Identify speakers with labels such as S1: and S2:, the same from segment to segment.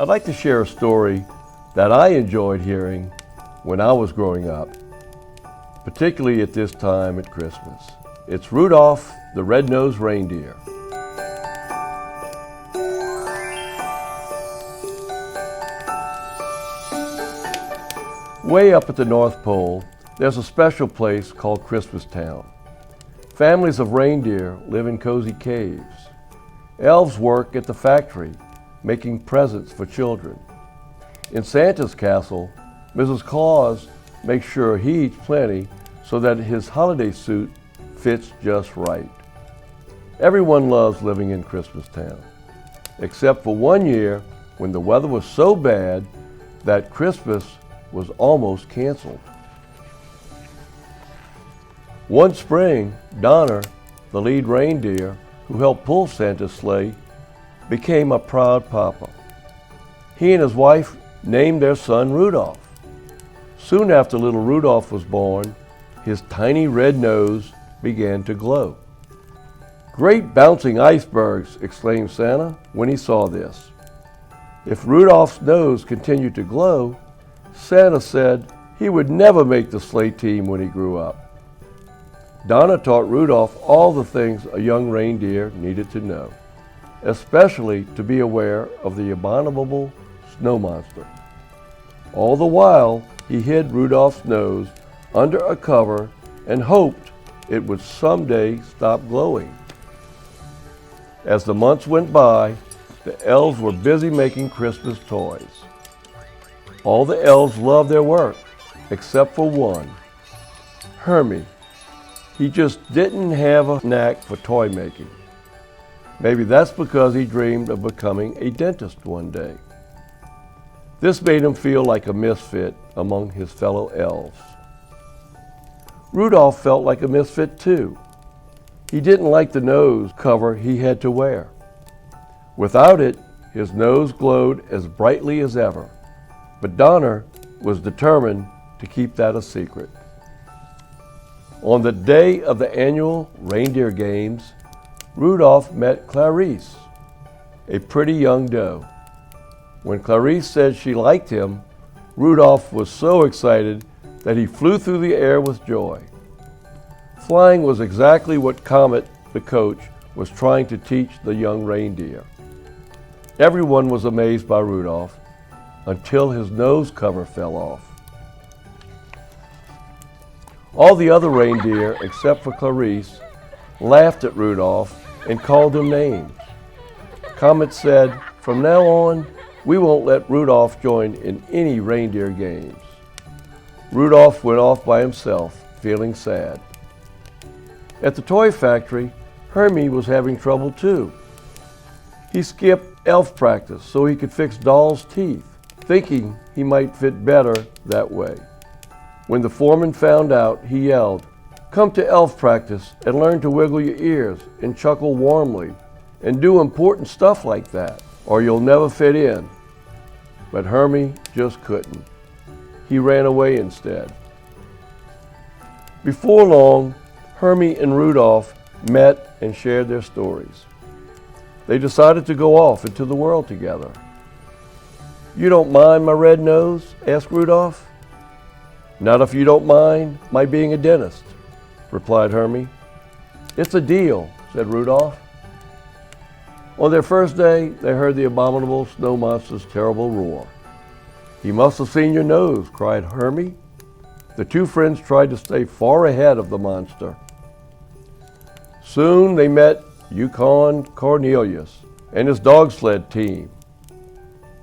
S1: I'd like to share a story that I enjoyed hearing when I was growing up, particularly at this time at Christmas. It's Rudolph the Red-Nosed Reindeer. Way up at the North Pole, there's a special place called Christmas Town. Families of reindeer live in cozy caves. Elves work at the factory, making presents for children. In Santa's castle, Mrs. Claus makes sure he eats plenty so that his holiday suit fits just right. Everyone loves living in Christmas Town, except for one year when the weather was so bad that Christmas was almost canceled. One spring, Donner, the lead reindeer who helped pull Santa's sleigh, became a proud papa. He and his wife named their son Rudolph. Soon after little Rudolph was born, his tiny red nose began to glow. "Great bouncing icebergs," exclaimed Santa when he saw this. If Rudolph's nose continued to glow, Santa said he would never make the sleigh team when he grew up. Donna taught Rudolph all the things a young reindeer needed to know, especially to be aware of the abominable snow monster. All the while, he hid Rudolph's nose under a cover and hoped it would someday stop glowing. As the months went by, the elves were busy making Christmas toys. All the elves loved their work, except for one, Hermie. He just didn't have a knack for toy making. Maybe that's because he dreamed of becoming a dentist one day. This made him feel like a misfit among his fellow elves. Rudolph felt like a misfit too. He didn't like the nose cover he had to wear. Without it, his nose glowed as brightly as ever. But Donner was determined to keep that a secret. On the day of the annual reindeer games, Rudolph met Clarice, a pretty young doe. When Clarice said she liked him, Rudolph was so excited that he flew through the air with joy. Flying was exactly what Comet, the coach, was trying to teach the young reindeer. Everyone was amazed by Rudolph until his nose cover fell off. All the other reindeer, except for Clarice, laughed at Rudolph and called him names. Comet said, "From now on, we won't let Rudolph join in any reindeer games." Rudolph went off by himself, feeling sad. At the toy factory, Hermie was having trouble too. He skipped elf practice so he could fix dolls' teeth, thinking he might fit better that way. When the foreman found out, he yelled, "Come to elf practice and learn to wiggle your ears and chuckle warmly and do important stuff like that, or you'll never fit in." But Hermie just couldn't. He ran away instead. Before long, Hermie and Rudolph met and shared their stories. They decided to go off into the world together. "You don't mind my red nose?" asked Rudolph. "Not if you don't mind my being a dentist," replied Hermie. "It's a deal," said Rudolph. On their first day, they heard the abominable snow monster's terrible roar. "He must have seen your nose," cried Hermie. The two friends tried to stay far ahead of the monster. Soon they met Yukon Cornelius and his dog sled team.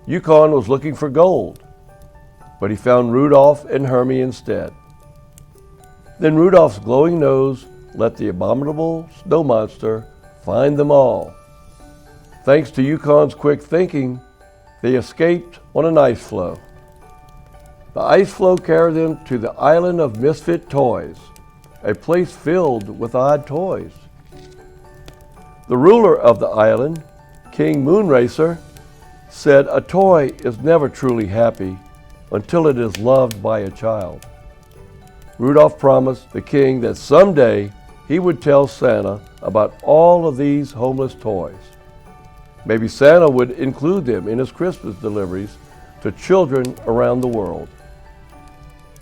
S1: Yukon was looking for gold, but he found Rudolph and Hermie instead. Then Rudolph's glowing nose let the abominable snow monster find them all. Thanks to Yukon's quick thinking, they escaped on an ice floe. The ice floe carried them to the island of misfit toys, a place filled with odd toys. The ruler of the island, King Moonracer, said a toy is never truly happy until it is loved by a child. Rudolph promised the king that someday he would tell Santa about all of these homeless toys. Maybe Santa would include them in his Christmas deliveries to children around the world.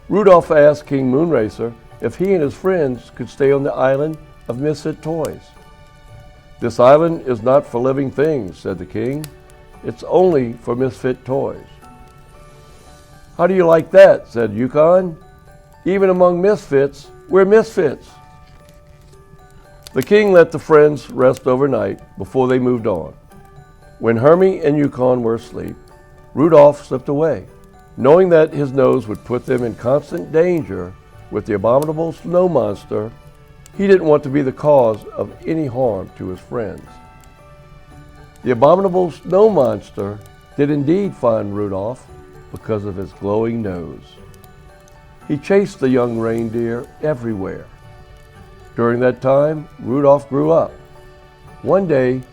S1: Rudolph asked King Moonracer if he and his friends could stay on the island of misfit toys. "This island is not for living things," said the king. "It's only for misfit toys." "How do you like that?" said Yukon. "Even among misfits, we're misfits." The king let the friends rest overnight before they moved on. When Hermie and Yukon were asleep, Rudolph slipped away. Knowing that his nose would put them in constant danger with the abominable snow monster, he didn't want to be the cause of any harm to his friends. The abominable snow monster did indeed find Rudolph because of his glowing nose. He chased the young reindeer everywhere. During that time, Rudolph grew up. One day,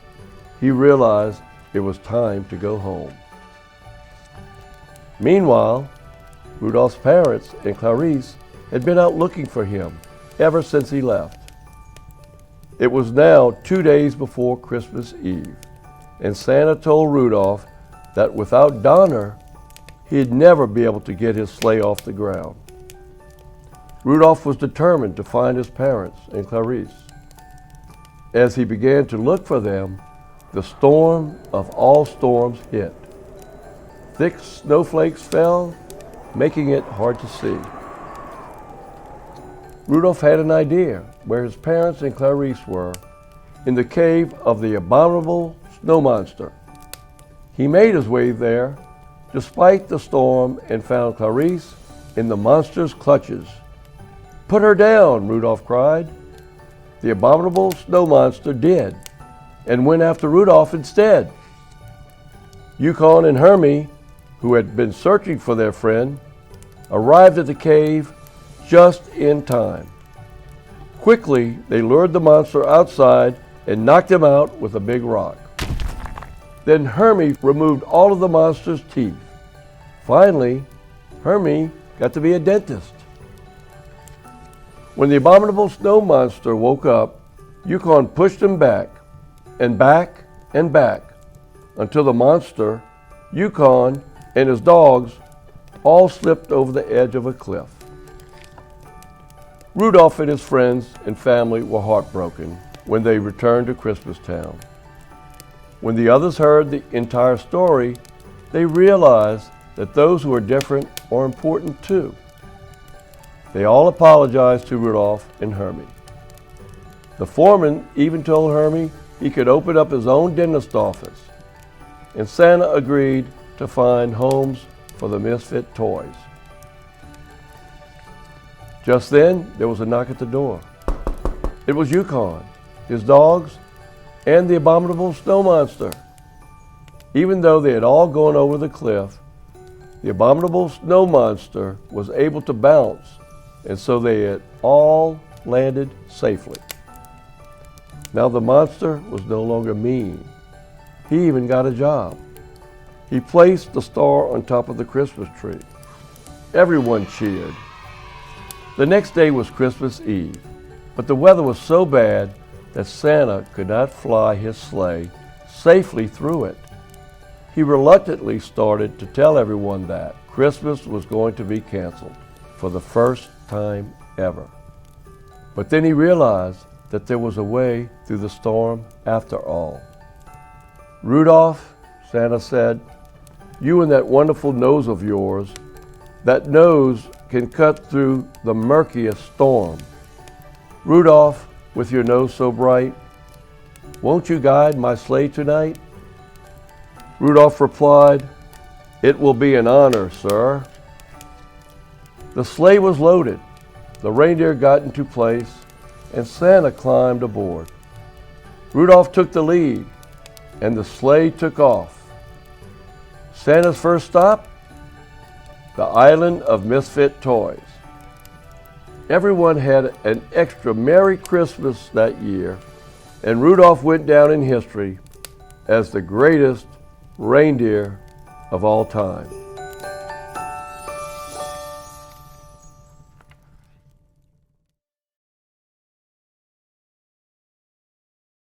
S1: he realized it was time to go home. Meanwhile, Rudolph's parents and Clarice had been out looking for him ever since he left. It was now 2 days before Christmas Eve, and Santa told Rudolph that without Donner, he'd never be able to get his sleigh off the ground. Rudolph was determined to find his parents and Clarice. As he began to look for them, the storm of all storms hit. Thick snowflakes fell, making it hard to see. Rudolph had an idea where his parents and Clarice were, in the cave of the abominable snow monster. He made his way there, despite the storm, and found Clarice in the monster's clutches. "Put her down," Rudolph cried. The abominable snow monster did, and went after Rudolph instead. Yukon and Hermie, who had been searching for their friend, arrived at the cave just in time. Quickly, they lured the monster outside and knocked him out with a big rock. Then Hermie removed all of the monster's teeth. Finally, Hermie got to be a dentist. When the abominable snow monster woke up, Yukon pushed him back, and back, and back, until the monster, Yukon, and his dogs all slipped over the edge of a cliff. Rudolph and his friends and family were heartbroken when they returned to Christmastown. When the others heard the entire story, they realized that those who are different are important too. They all apologized to Rudolph and Hermie. The foreman even told Hermie he could open up his own dentist office, and Santa agreed to find homes for the misfit toys. Just then, there was a knock at the door. It was Yukon, his dogs, and the abominable snow monster. Even though they had all gone over the cliff, the abominable snow monster was able to bounce, and so they had all landed safely. Now the monster was no longer mean. He even got a job. He placed the star on top of the Christmas tree. Everyone cheered. The next day was Christmas Eve, but the weather was so bad that Santa could not fly his sleigh safely through it. He reluctantly started to tell everyone that Christmas was going to be canceled for the first time ever. But then he realized that there was a way through the storm after all. "Rudolph," Santa said, "you and that wonderful nose of yours, that nose can cut through the murkiest storm. Rudolph, with your nose so bright, won't you guide my sleigh tonight?" Rudolph replied, "It will be an honor, sir." The sleigh was loaded, the reindeer got into place, and Santa climbed aboard. Rudolph took the lead, and the sleigh took off. Santa's first stop? The island of misfit toys. Everyone had an extra Merry Christmas that year, and Rudolph went down in history as the greatest reindeer of all time.